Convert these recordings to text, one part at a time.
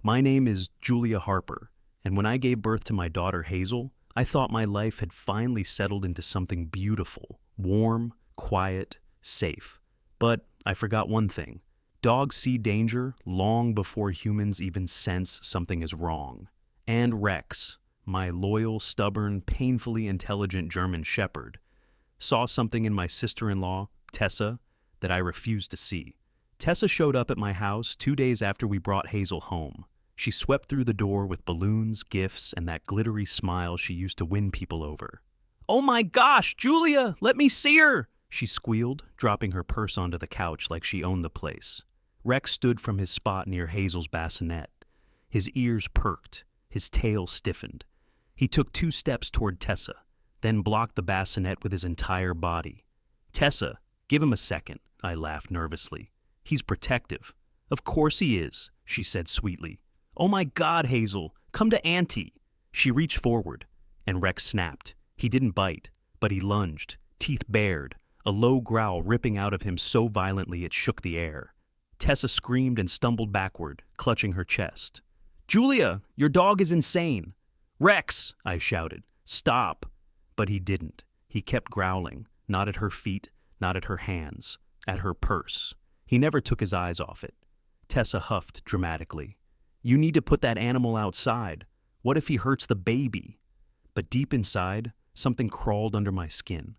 My name is Julia Harper, and when I gave birth to my daughter Hazel, I thought my life had finally settled into something beautiful, warm, quiet, safe. But I forgot one thing. Dogs see danger long before humans even sense something is wrong. And Rex, my loyal, stubborn, painfully intelligent German shepherd, saw something in my sister-in-law, Tessa, that I refused to see. Tessa showed up at my house 2 days after we brought Hazel home. She swept through the door with balloons, gifts, and that glittery smile she used to win people over. "Oh my gosh, Julia, let me see her!" she squealed, dropping her purse onto the couch like she owned the place. Rex stood from his spot near Hazel's bassinet. His ears perked, his tail stiffened. He took 2 steps toward Tessa, then blocked the bassinet with his entire body. "Tessa, give him a second," I laughed nervously. "He's protective." "Of course he is," she said sweetly. "Oh my God, Hazel, come to Auntie." She reached forward, and Rex snapped. He didn't bite, but he lunged, teeth bared, a low growl ripping out of him so violently it shook the air. Tessa screamed and stumbled backward, clutching her chest. "Julia, your dog is insane." "Rex," I shouted, "stop." But he didn't. He kept growling, not at her feet, not at her hands, at her purse. He never took his eyes off it. Tessa huffed dramatically. "You need to put that animal outside. What if he hurts the baby?" But deep inside, something crawled under my skin.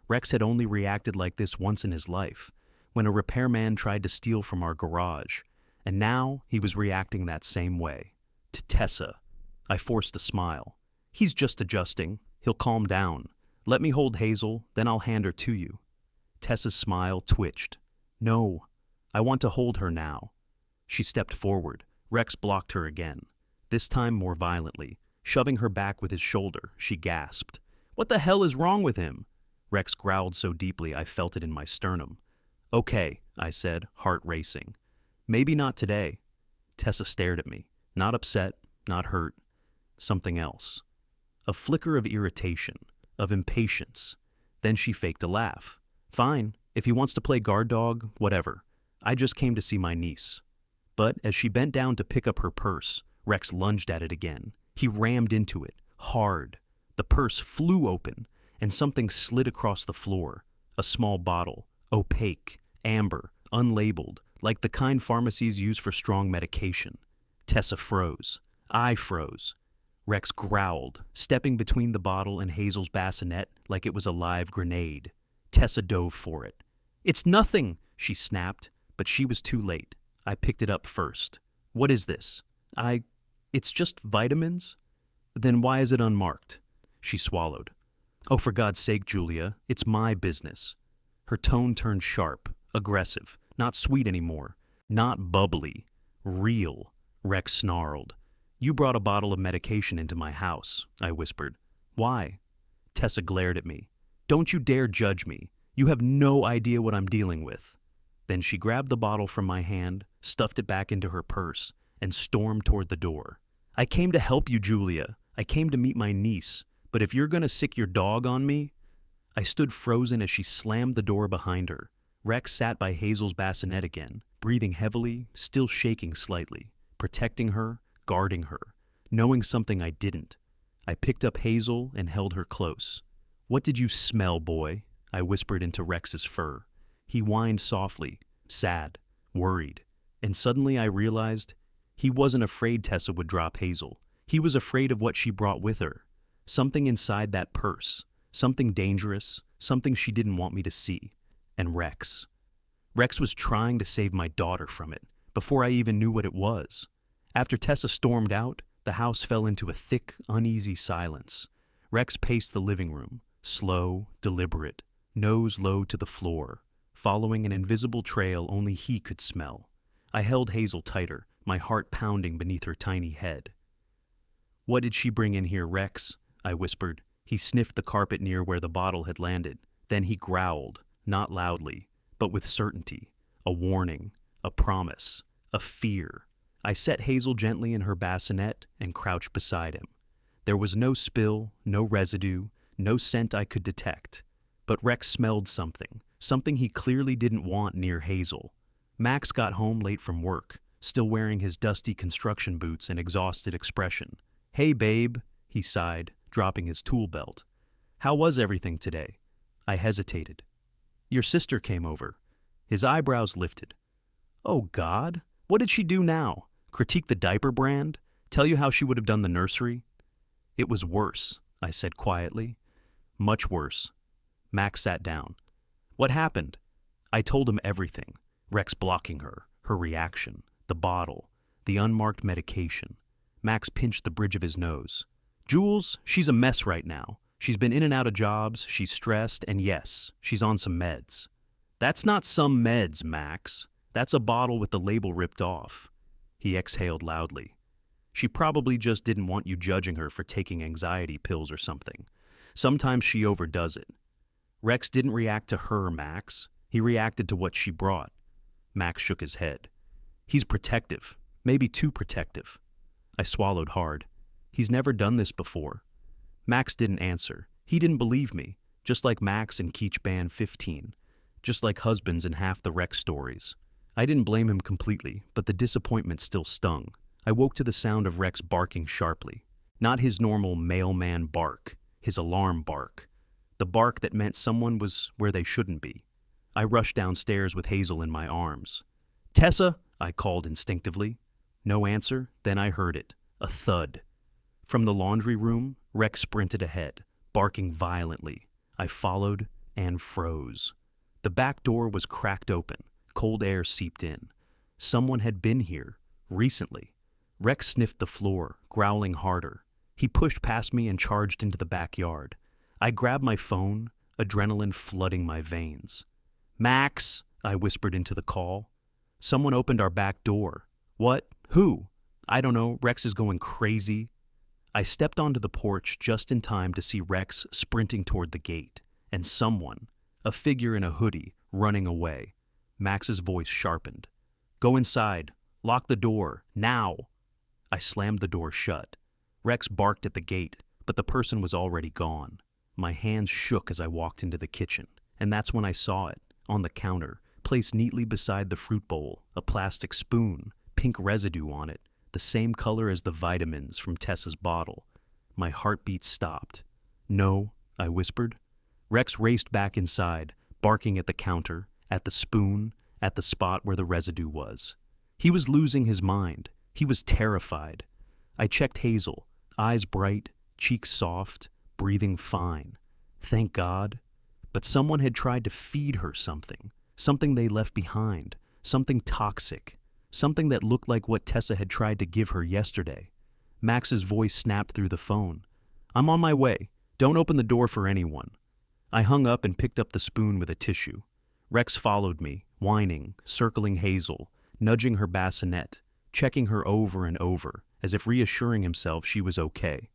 Rex had only reacted like this once in his life, when a repairman tried to steal from our garage, and now he was reacting that same way. To Tessa. I forced a smile. "He's just adjusting. He'll calm down. Let me hold Hazel, then I'll hand her to you." Tessa's smile twitched. "No, I want to hold her now." She stepped forward. Rex blocked her again, this time more violently. Shoving her back with his shoulder, she gasped. "What the hell is wrong with him?" Rex growled so deeply I felt it in my sternum. "Okay," I said, heart racing. "Maybe not today." Tessa stared at me, not upset, not hurt. Something else. A flicker of irritation, of impatience. Then she faked a laugh. "Fine, if he wants to play guard dog, whatever. I just came to see my niece." But as she bent down to pick up her purse, Rex lunged at it again. He rammed into it, hard. The purse flew open, and something slid across the floor. A small bottle, opaque, amber, unlabeled, like the kind pharmacies use for strong medication. Tessa froze. I froze. Rex growled, stepping between the bottle and Hazel's bassinet like it was a live grenade. Tessa dove for it. "It's nothing," she snapped, but she was too late. I picked it up first. "What is this?" It's just vitamins?" "Then why is it unmarked?" She swallowed. "Oh, for God's sake, Julia, it's my business." Her tone turned sharp, aggressive, not sweet anymore, not bubbly, real. Rex snarled. "You brought a bottle of medication into my house," I whispered. "Why?" Tessa glared at me. "Don't you dare judge me. You have no idea what I'm dealing with." Then she grabbed the bottle from my hand, stuffed it back into her purse, and stormed toward the door. "I came to help you, Julia. I came to meet my niece. But if you're gonna sick your dog on me..." I stood frozen as she slammed the door behind her. Rex sat by Hazel's bassinet again, breathing heavily, still shaking slightly, protecting her, guarding her, knowing something I didn't. I picked up Hazel and held her close. "What did you smell, boy?" I whispered into Rex's fur. He whined softly, sad, worried, and suddenly I realized he wasn't afraid Tessa would drop Hazel. He was afraid of what she brought with her. Something inside that purse, something dangerous, something she didn't want me to see. And Rex. Rex was trying to save my daughter from it, before I even knew what it was. After Tessa stormed out, the house fell into a thick, uneasy silence. Rex paced the living room, slow, deliberate, nose low to the floor, following an invisible trail only he could smell. I held Hazel tighter, my heart pounding beneath her tiny head. "What did she bring in here, Rex?" I whispered. He sniffed the carpet near where the bottle had landed. Then he growled, not loudly, but with certainty. A warning, a promise, a fear. I set Hazel gently in her bassinet and crouched beside him. There was no spill, no residue, no scent I could detect. But Rex smelled something he clearly didn't want near Hazel. Max got home late from work. still wearing his dusty construction boots and exhausted expression. "Hey, babe," he sighed, dropping his tool belt. "How was everything today?" I hesitated. "Your sister came over." His eyebrows lifted. "Oh, God, what did she do now? Critique the diaper brand? Tell you how she would have done the nursery?" "It was worse," I said quietly. "Much worse." Max sat down. "What happened?" I told him everything. Rex blocking her, her reaction, the bottle, the unmarked medication. Max pinched the bridge of his nose. "Jules, she's a mess right now. She's been in and out of jobs, she's stressed, and yes, she's on some meds." "That's not some meds, Max. That's a bottle with the label ripped off." He exhaled loudly. "She probably just didn't want you judging her for taking anxiety pills or something. Sometimes she overdoes it." "Rex didn't react to her, Max. He reacted to what she brought." Max shook his head. "He's protective, maybe too protective." I swallowed hard. He's never done this before. Max didn't answer. He didn't believe me, just like Max in Keach Band 15, just like husbands in half the Rex stories. I didn't blame him completely, but the disappointment still stung. I woke to the sound of Rex barking sharply. Not his normal mailman bark, his alarm bark. The bark that meant someone was where they shouldn't be. I rushed downstairs with Hazel in my arms. "Tessa," I called instinctively. No answer, then I heard it, a thud. From the laundry room, Rex sprinted ahead, barking violently. I followed and froze. The back door was cracked open. Cold air seeped in. Someone had been here, recently. Rex sniffed the floor, growling harder. He pushed past me and charged into the backyard. I grabbed my phone, adrenaline flooding my veins. "Max," I whispered into the call. "Someone opened our back door." "What? Who?" "I don't know, Rex is going crazy." I stepped onto the porch just in time to see Rex sprinting toward the gate, and someone, a figure in a hoodie, running away. Max's voice sharpened. "Go inside. Lock the door. Now." I slammed the door shut. Rex barked at the gate, but the person was already gone. My hands shook as I walked into the kitchen, and that's when I saw it, on the counter, placed neatly beside the fruit bowl, a plastic spoon, pink residue on it, the same color as the vitamins from Tessa's bottle. My heartbeat stopped. "No," I whispered. Rex raced back inside, barking at the counter, at the spoon, at the spot where the residue was. He was losing his mind. He was terrified. I checked Hazel, eyes bright, cheeks soft, breathing fine. Thank God. But someone had tried to feed her something, something they left behind, something toxic, something that looked like what Tessa had tried to give her yesterday. Max's voice snapped through the phone. "I'm on my way. Don't open the door for anyone." I hung up and picked up the spoon with a tissue. Rex followed me, whining, circling Hazel, nudging her bassinet, checking her over and over, as if reassuring himself she was okay.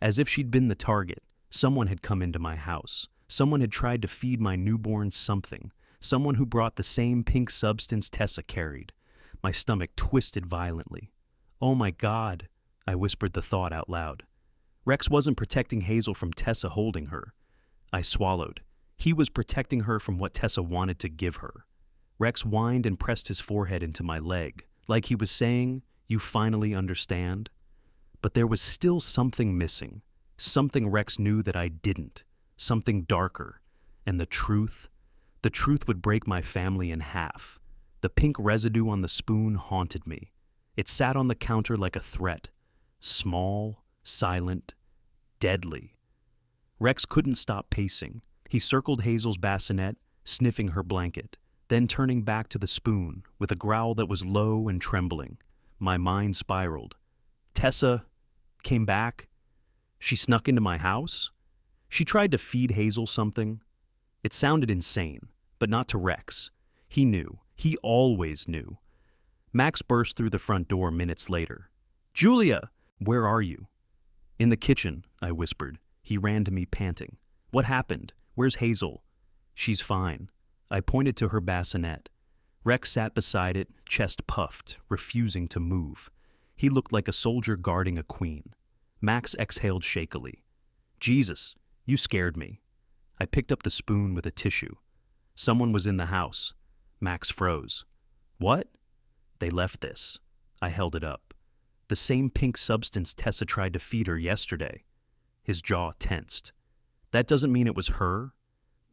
As if she'd been the target. Someone had come into my house. Someone had tried to feed my newborn something. Someone who brought the same pink substance Tessa carried. My stomach twisted violently. "Oh my God," I whispered the thought out loud. Rex wasn't protecting Hazel from Tessa holding her. I swallowed. He was protecting her from what Tessa wanted to give her. Rex whined and pressed his forehead into my leg, like he was saying, "You finally understand?" But there was still something missing. Something Rex knew that I didn't. Something darker. And the truth would break my family in half. The pink residue on the spoon haunted me. It sat on the counter like a threat. Small, silent, deadly. Rex couldn't stop pacing. He circled Hazel's bassinet, sniffing her blanket, then turning back to the spoon with a growl that was low and trembling. My mind spiraled. Tessa came back? She snuck into my house? She tried to feed Hazel something? It sounded insane, but not to Rex. He knew. He always knew. Max burst through the front door minutes later. "Julia, where are you?" "In the kitchen," I whispered. He ran to me panting. "What happened? Where's Hazel?" "She's fine." I pointed to her bassinet. Rex sat beside it, chest puffed, refusing to move. He looked like a soldier guarding a queen. Max exhaled shakily. "Jesus, you scared me." I picked up the spoon with a tissue. "Someone was in the house." Max froze. "What?" "They left this." I held it up. The same pink substance Tessa tried to feed her yesterday. His jaw tensed. That doesn't mean it was her.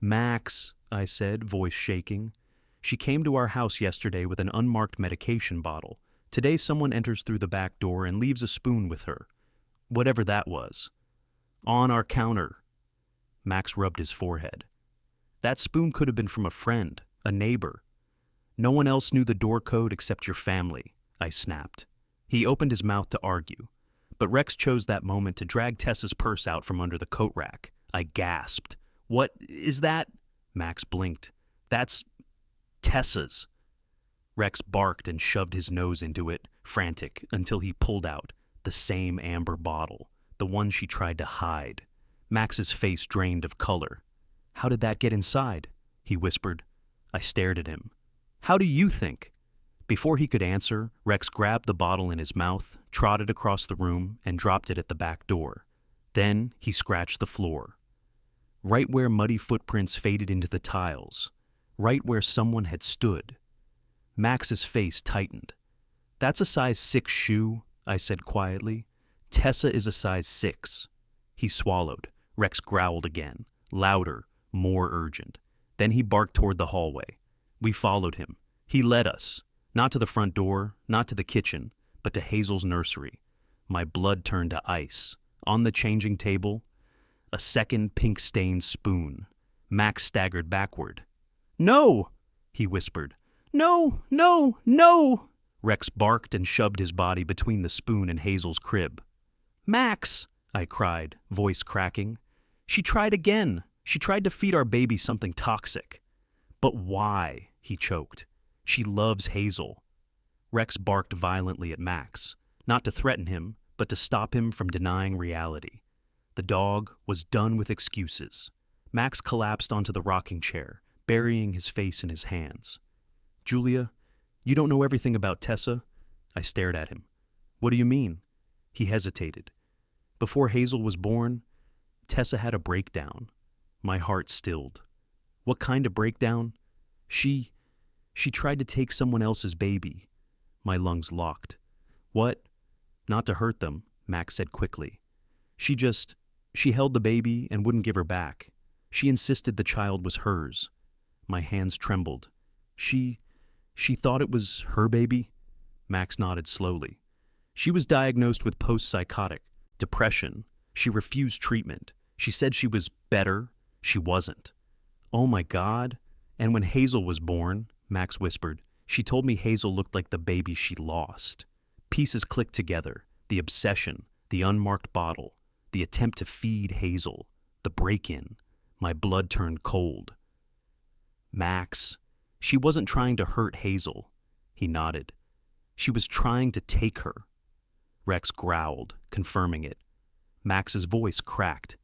Max, I said, voice shaking. She came to our house yesterday with an unmarked medication bottle. Today someone enters through the back door and leaves a spoon with her. Whatever that was. On our counter. Max rubbed his forehead. That spoon could have been from a friend, a neighbor. No one else knew the door code except your family, I snapped. He opened his mouth to argue, but Rex chose that moment to drag Tessa's purse out from under the coat rack. I gasped. What is that? Max blinked. That's Tessa's. Rex barked and shoved his nose into it, frantic, until he pulled out the same amber bottle, the one she tried to hide. Max's face drained of color. How did that get inside? He whispered. I stared at him. How do you think? Before he could answer, Rex grabbed the bottle in his mouth, trotted across the room, and dropped it at the back door. Then he scratched the floor. Right where muddy footprints faded into the tiles. Right where someone had stood. Max's face tightened. That's a size 6 shoe, I said quietly. Tessa is a size 6. He swallowed. Rex growled again, louder, more urgent. Then he barked toward the hallway. We followed him. He led us. Not to the front door, not to the kitchen, but to Hazel's nursery. My blood turned to ice. On the changing table, a second pink-stained spoon. Max staggered backward. No, he whispered. No, no, no! Rex barked and shoved his body between the spoon and Hazel's crib. Max, I cried, voice cracking. She tried again. She tried to feed our baby something toxic. But why? He choked. She loves Hazel. Rex barked violently at Max, not to threaten him, but to stop him from denying reality. The dog was done with excuses. Max collapsed onto the rocking chair, burying his face in his hands. Julia, you don't know everything about Tessa? I stared at him. What do you mean? He hesitated. Before Hazel was born, Tessa had a breakdown. My heart stilled. What kind of breakdown? She tried to take someone else's baby. My lungs locked. What? Not to hurt them, Max said quickly. She held the baby and wouldn't give her back. She insisted the child was hers. My hands trembled. She thought it was her baby? Max nodded slowly. She was diagnosed with post-psychotic depression. She refused treatment. She said she was better. She wasn't. Oh my God. And when Hazel was born, Max whispered, she told me Hazel looked like the baby she lost. Pieces clicked together. The obsession, the unmarked bottle, the attempt to feed Hazel, the break-in. My blood turned cold. Max, she wasn't trying to hurt Hazel. He nodded. She was trying to take her. Rex growled, confirming it. Max's voice cracked.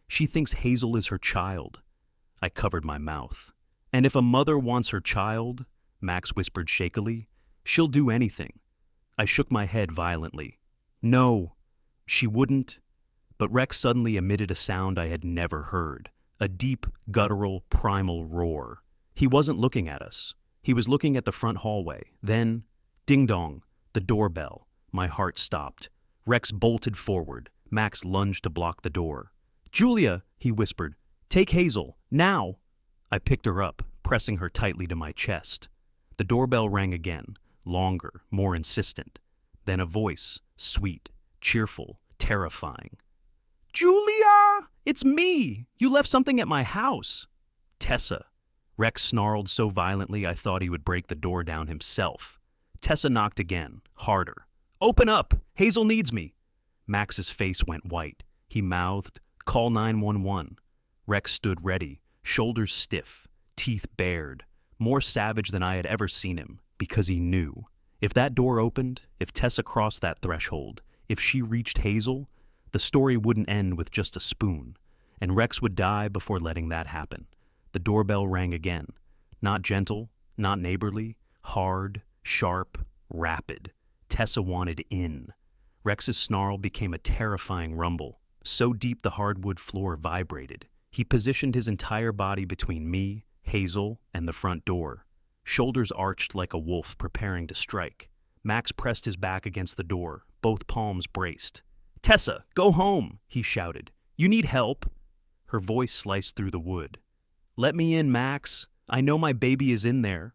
She thinks Hazel is her child. I covered my mouth. And if a mother wants her child, Max whispered shakily, she'll do anything. I shook my head violently. No, she wouldn't. But Rex suddenly emitted a sound I had never heard, a deep, guttural, primal roar. He wasn't looking at us. He was looking at the front hallway. Then, ding-dong, the doorbell. My heart stopped. Rex bolted forward. Max lunged to block the door. Julia, he whispered, take Hazel, now. I picked her up, pressing her tightly to my chest. The doorbell rang again, longer, more insistent. Then a voice, sweet, cheerful, terrifying. Julia! It's me! You left something at my house. Tessa. Rex snarled so violently I thought he would break the door down himself. Tessa knocked again, harder. Open up! Hazel needs me! Max's face went white. He mouthed, call 911. Rex stood ready, shoulders stiff, teeth bared, more savage than I had ever seen him, because he knew. If that door opened, if Tessa crossed that threshold, if she reached Hazel, the story wouldn't end with just a spoon, and Rex would die before letting that happen. The doorbell rang again. Not gentle, not neighborly, hard, sharp, rapid. Tessa wanted in. Rex's snarl became a terrifying rumble. So deep the hardwood floor vibrated. He positioned his entire body between me, Hazel, and the front door. Shoulders arched like a wolf preparing to strike. Max pressed his back against the door, both palms braced. "Tessa, go home," he shouted. "You need help." Her voice sliced through the wood. "Let me in, Max. I know my baby is in there."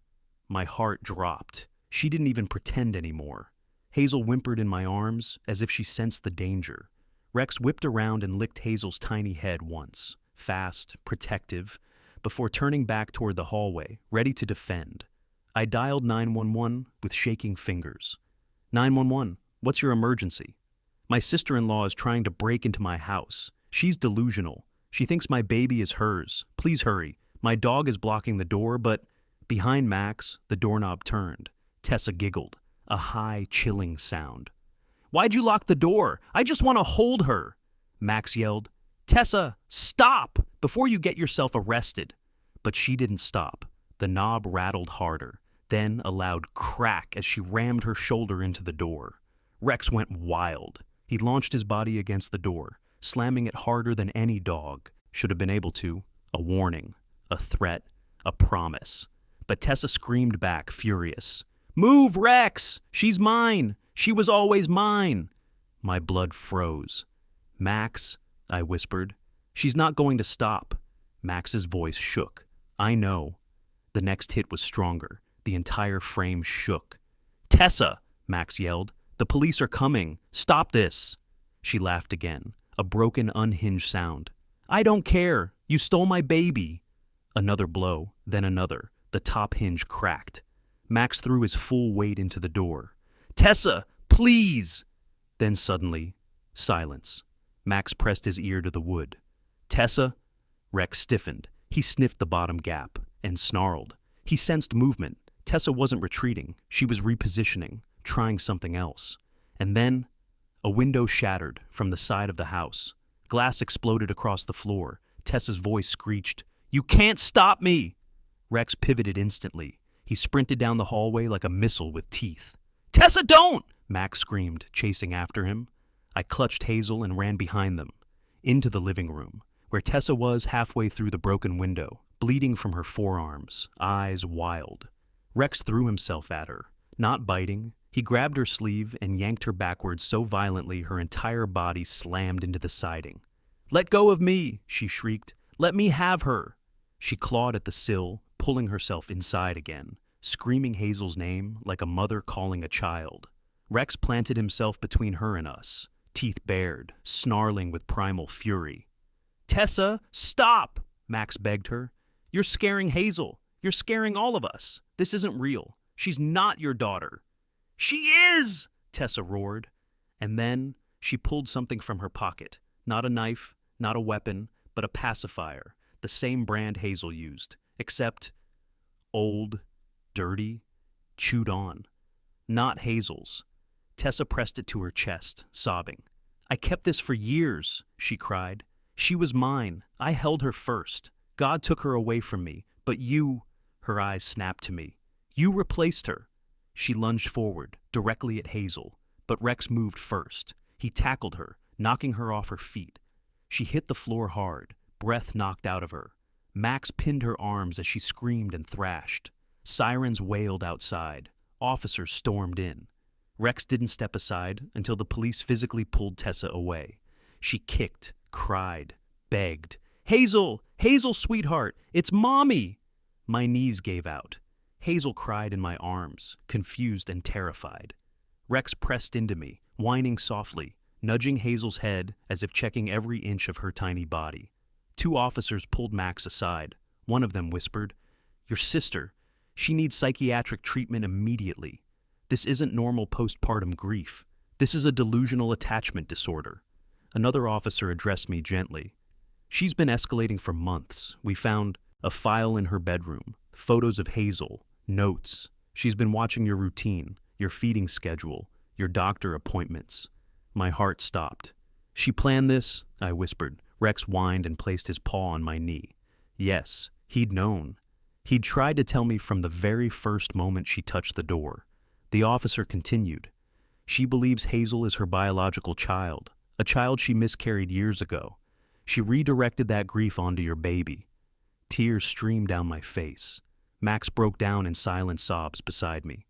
My heart dropped. She didn't even pretend anymore. Hazel whimpered in my arms as if she sensed the danger. Rex whipped around and licked Hazel's tiny head once, fast, protective, before turning back toward the hallway, ready to defend. I dialed 911 with shaking fingers. 911, what's your emergency? My sister-in-law is trying to break into my house. She's delusional. She thinks my baby is hers. Please hurry. My dog is blocking the door, but behind Max, the doorknob turned. Tessa giggled, a high, chilling sound. "Why'd you lock the door? I just want to hold her." Max yelled, "Tessa, stop before you get yourself arrested." But she didn't stop. The knob rattled harder, then a loud crack as she rammed her shoulder into the door. Rex went wild. He launched his body against the door, slamming it harder than any dog should have been able to. A warning, a threat, a promise. But Tessa screamed back, furious. "Move, Rex! She's mine! She was always mine!" My blood froze. "Max," I whispered, "she's not going to stop." Max's voice shook. "I know." The next hit was stronger. The entire frame shook. "Tessa!" Max yelled. "The police are coming. Stop this!" She laughed again, a broken, unhinged sound. "I don't care. You stole my baby." Another blow, then another. The top hinge cracked. Max threw his full weight into the door. "Tessa, please!" Then suddenly, silence. Max pressed his ear to the wood. "Tessa?" Rex stiffened. He sniffed the bottom gap and snarled. He sensed movement. Tessa wasn't retreating. She was repositioning, trying something else. And then, a window shattered from the side of the house. Glass exploded across the floor. Tessa's voice screeched, "You can't stop me!" Rex pivoted instantly. He sprinted down the hallway like a missile with teeth. "Tessa, don't!" Max screamed, chasing after him. I clutched Hazel and ran behind them, into the living room, where Tessa was halfway through the broken window, bleeding from her forearms, eyes wild. Rex threw himself at her, not biting. He grabbed her sleeve and yanked her backwards so violently her entire body slammed into the siding. "Let go of me!" she shrieked. "Let me have her!" She clawed at the sill, pulling herself inside again, screaming Hazel's name like a mother calling a child. Rex planted himself between her and us, teeth bared, snarling with primal fury. "Tessa, stop!" Max begged her. "You're scaring Hazel. You're scaring all of us. This isn't real. She's not your daughter." "She is!" Tessa roared. And then she pulled something from her pocket. Not a knife, not a weapon, but a pacifier, the same brand Hazel used, except old, dirty, chewed on. Not Hazel's. Tessa pressed it to her chest, sobbing. "I kept this for years," she cried. "She was mine. I held her first. God took her away from me, but you," her eyes snapped to me, "you replaced her." She lunged forward, directly at Hazel, but Rex moved first. He tackled her, knocking her off her feet. She hit the floor hard, breath knocked out of her. Max pinned her arms as she screamed and thrashed. Sirens wailed outside. Officers stormed in. Rex didn't step aside until the police physically pulled Tessa away. She kicked, cried, begged. "Hazel! Hazel, sweetheart! It's Mommy!" My knees gave out. Hazel cried in my arms, confused and terrified. Rex pressed into me, whining softly, nudging Hazel's head as if checking every inch of her tiny body. 2 officers pulled Max aside. One of them whispered, "Your sister. She needs psychiatric treatment immediately. This isn't normal postpartum grief. This is a delusional attachment disorder." Another officer addressed me gently. "She's been escalating for months. We found a file in her bedroom, photos of Hazel, notes. She's been watching your routine, your feeding schedule, your doctor appointments." My heart stopped. "She planned this?" I whispered. Rex whined and placed his paw on my knee. Yes, he'd known. He'd tried to tell me from the very first moment she touched the door. The officer continued. "She believes Hazel is her biological child, a child she miscarried years ago. She redirected that grief onto your baby." Tears streamed down my face. Max broke down in silent sobs beside me.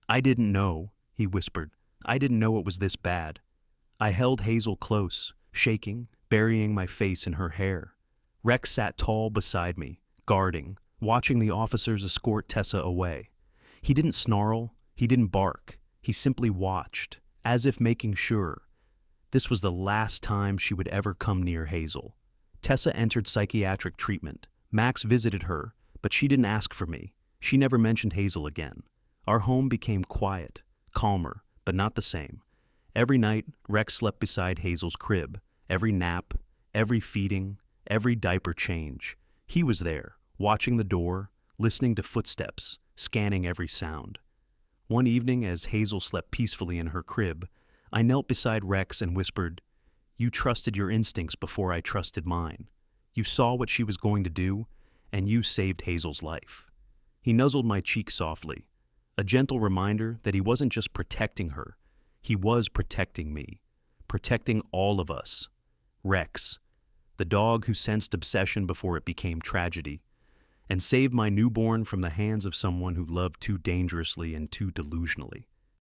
"I didn't know," he whispered. I didn't know it was this bad. I held Hazel close, shaking, burying my face in her hair. Rex sat tall beside me, guarding, watching the officers escort Tessa away. He didn't snarl, he didn't bark, he simply watched, as if making sure. This was the last time she would ever come near Hazel. Tessa entered psychiatric treatment. Max visited her, but she didn't ask for me. She never mentioned Hazel again. Our home became quiet, calmer, but not the same. Every night, Rex slept beside Hazel's crib. Every nap, every feeding, every diaper change. He was there, watching the door, listening to footsteps, scanning every sound. One evening, as Hazel slept peacefully in her crib, I knelt beside Rex and whispered, "You trusted your instincts before I trusted mine. You saw what she was going to do, and you saved Hazel's life." He nuzzled my cheek softly, a gentle reminder that he wasn't just protecting her, he was protecting me, protecting all of us. Rex, the dog who sensed obsession before it became tragedy, and saved my newborn from the hands of someone who loved too dangerously and too delusionally.